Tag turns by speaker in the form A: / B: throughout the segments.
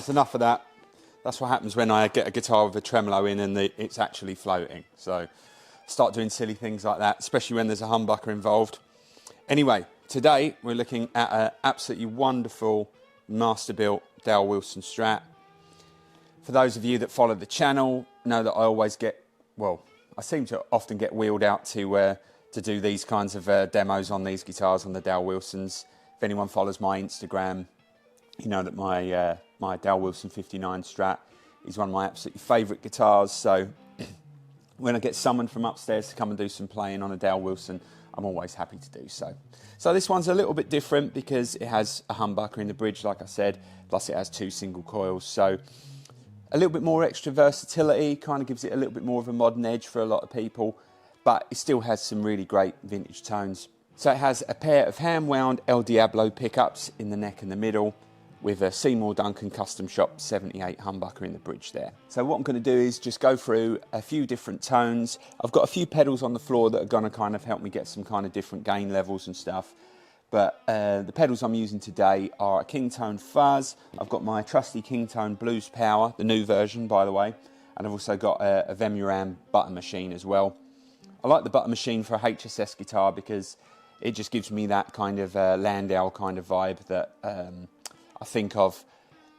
A: that's enough of that. That's what happens when I get a guitar with a tremolo in and it's actually floating. So start doing silly things like that, especially when there's a humbucker involved. Anyway, today we're looking at an absolutely wonderful Masterbuilt Dale Wilson Strat. For those of you that follow the channel, know that I always get, well, I seem to often get wheeled out to do these kinds of demos on these guitars, on the Dale Wilsons. If anyone follows my Instagram, you know that my Dale Wilson 59 Strat is one of my absolutely favourite guitars. So when I get summoned from upstairs to come and do some playing on a Dale Wilson, I'm always happy to do so. So this one's a little bit different because it has a humbucker in the bridge, like I said, plus it has 2 single coils. So a little bit more extra versatility, kind of gives it a little bit more of a modern edge for a lot of people, but it still has some really great vintage tones. So it has a pair of hand-wound El Diablo pickups in the neck and the middle, with a Seymour Duncan Custom Shop 78 humbucker in the bridge there. So what I'm going to do is just go through a few different tones. I've got a few pedals on the floor that are going to kind of help me get some kind of different gain levels and stuff. But the pedals I'm using today are a Kingtone Fuzz. I've got my trusty Kingtone Blues Power, the new version by the way, and I've also got a Vemuram button machine as well. I like the button machine for a HSS guitar because it just gives me that kind of Landau kind of vibe that I think of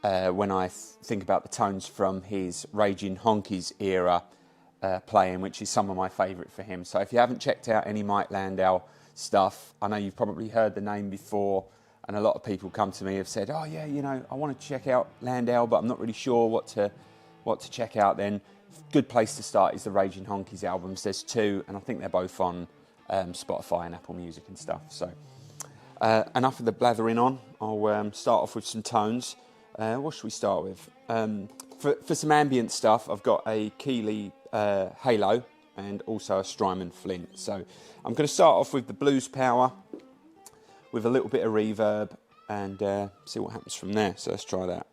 A: when I think about the tones from his Raging Honkies era playing, which is some of my favourite for him. So if you haven't checked out any Mike Landau stuff, I know you've probably heard the name before, and a lot of people come to me and have said, oh yeah, you know, I want to check out Landau, but I'm not really sure what to check out. Then good place to start is the Raging Honkies albums. There's 2, and I think they're both on Spotify and Apple Music and stuff. So enough of the blathering on. I'll start off with some tones. What should we start with? For some ambient stuff, I've got a Keeley Halo and also a Strymon Flint. So I'm going to start off with the Blues Power with a little bit of reverb and see what happens from there. So let's try that.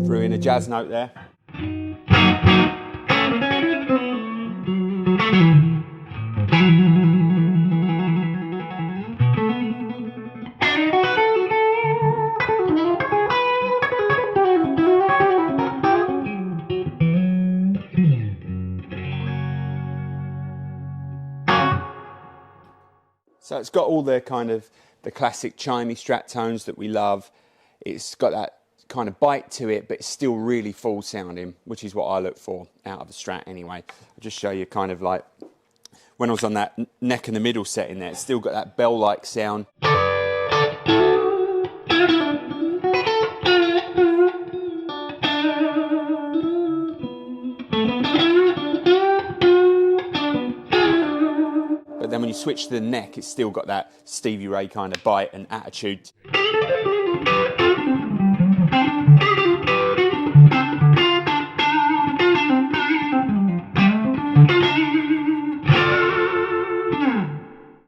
A: Threw in a jazz note there. So it's got all the kind of the classic chimey Strat tones that we love. It's got that kind of bite to it, but it's still really full sounding, which is what I look for out of a Strat anyway. I'll just show you kind of like when I was on that neck and the middle setting there, it's still got that bell-like sound. But then when you switch to the neck, it's still got that Stevie Ray kind of bite and attitude.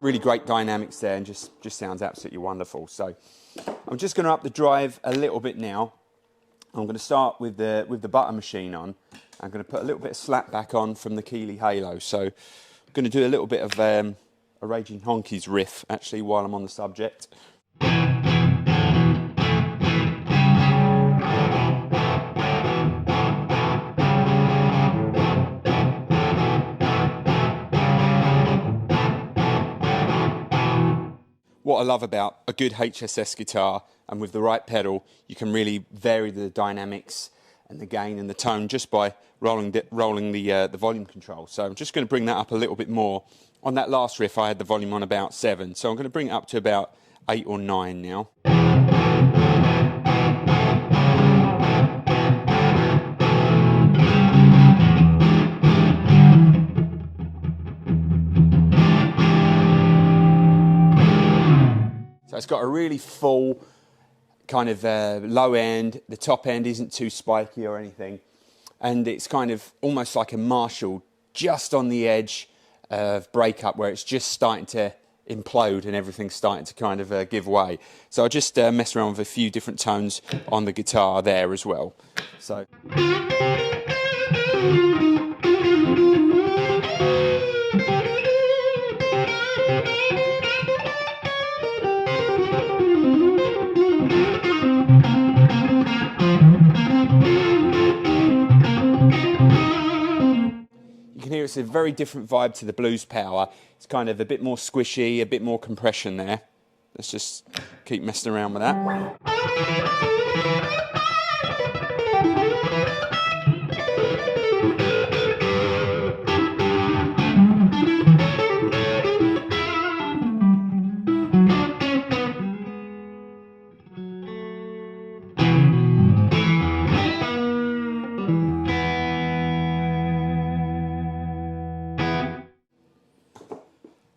A: Really great dynamics there, and just sounds absolutely wonderful. So I'm just going to up the drive a little bit now. I'm going to start with the button machine on. I'm going to put a little bit of slap back on from the Keeley Halo. So I'm going to do a little bit of a Raging Honkies riff actually while I'm on the subject. What I love about a good HSS guitar, and with the right pedal, you can really vary the dynamics and the gain and the tone just by rolling the volume control. So I'm just going to bring that up a little bit more. On that last riff, I had the volume on about 7, so I'm going to bring it up to about 8 or 9 now. So it's got a really full kind of low end. The top end isn't too spiky or anything. And it's kind of almost like a Marshall just on the edge of breakup where it's just starting to implode and everything's starting to kind of give way. So I just mess around with a few different tones on the guitar there as well. So. It's a very different vibe to the blues power. It's kind of a bit more squishy, a bit more compression there. Let's just keep messing around with that.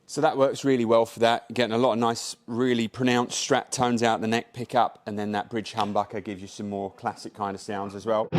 A: So that works really well for that. You're getting a lot of nice, really pronounced Strat tones out the neck pickup, and then that bridge humbucker gives you some more classic kind of sounds as well.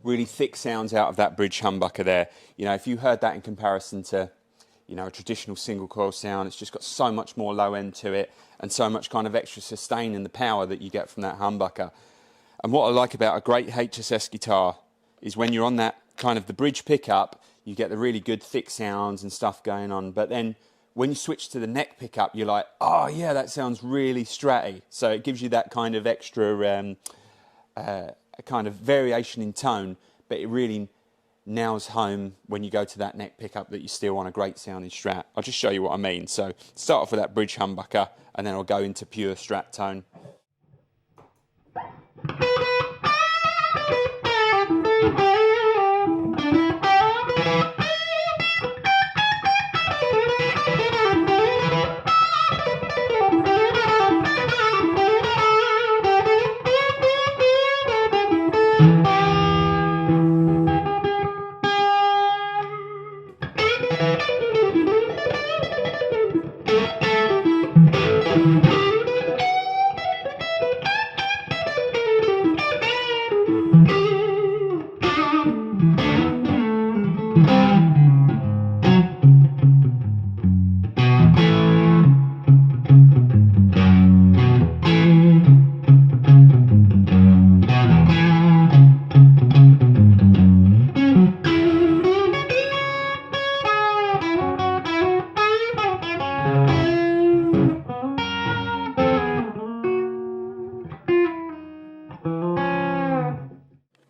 A: Really thick sounds out of that bridge humbucker there. You know, if you heard that in comparison to, you know, a traditional single coil sound, it's just got so much more low end to it and so much kind of extra sustain in the power that you get from that humbucker. And what I like about a great HSS guitar is when you're on that kind of the bridge pickup, you get the really good thick sounds and stuff going on. But then when you switch to the neck pickup, you're like, oh yeah, that sounds really stratty. So it gives you that kind of extra kind of variation in tone, but it really nails home when you go to that neck pickup that you still want a great sounding Strat. I'll just show you what I mean. So start off with that bridge humbucker and then I'll go into pure Strat tone.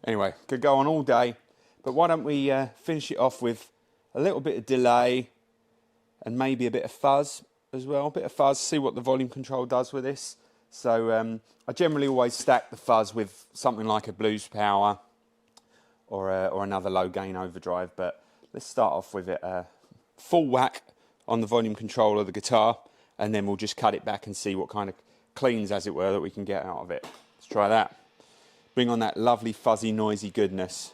A: Anyway, could go on all day, but why don't we finish it off with a little bit of delay and maybe a bit of fuzz as well. A bit of fuzz, see what the volume control does with this. So I generally always stack the fuzz with something like a blues power or another low gain overdrive, but let's start off with it full whack on the volume control of the guitar, and then we'll just cut it back and see what kind of cleans, as it were, that we can get out of it. Let's try that. Bring on that lovely fuzzy noisy goodness.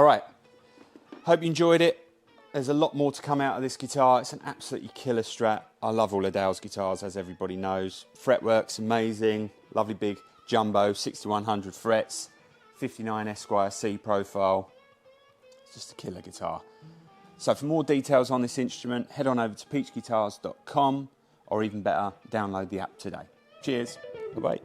A: right, hope you enjoyed it. There's a lot more to come out of this guitar. It's an absolutely killer Strat. I love all of Dale's guitars, as everybody knows. Fretwork's amazing, lovely big jumbo, 6100 frets, 59 Esquire C profile. It's just a killer guitar. So for more details on this instrument, head on over to peachguitars.com, or even better, download the app today. Cheers, bye-bye.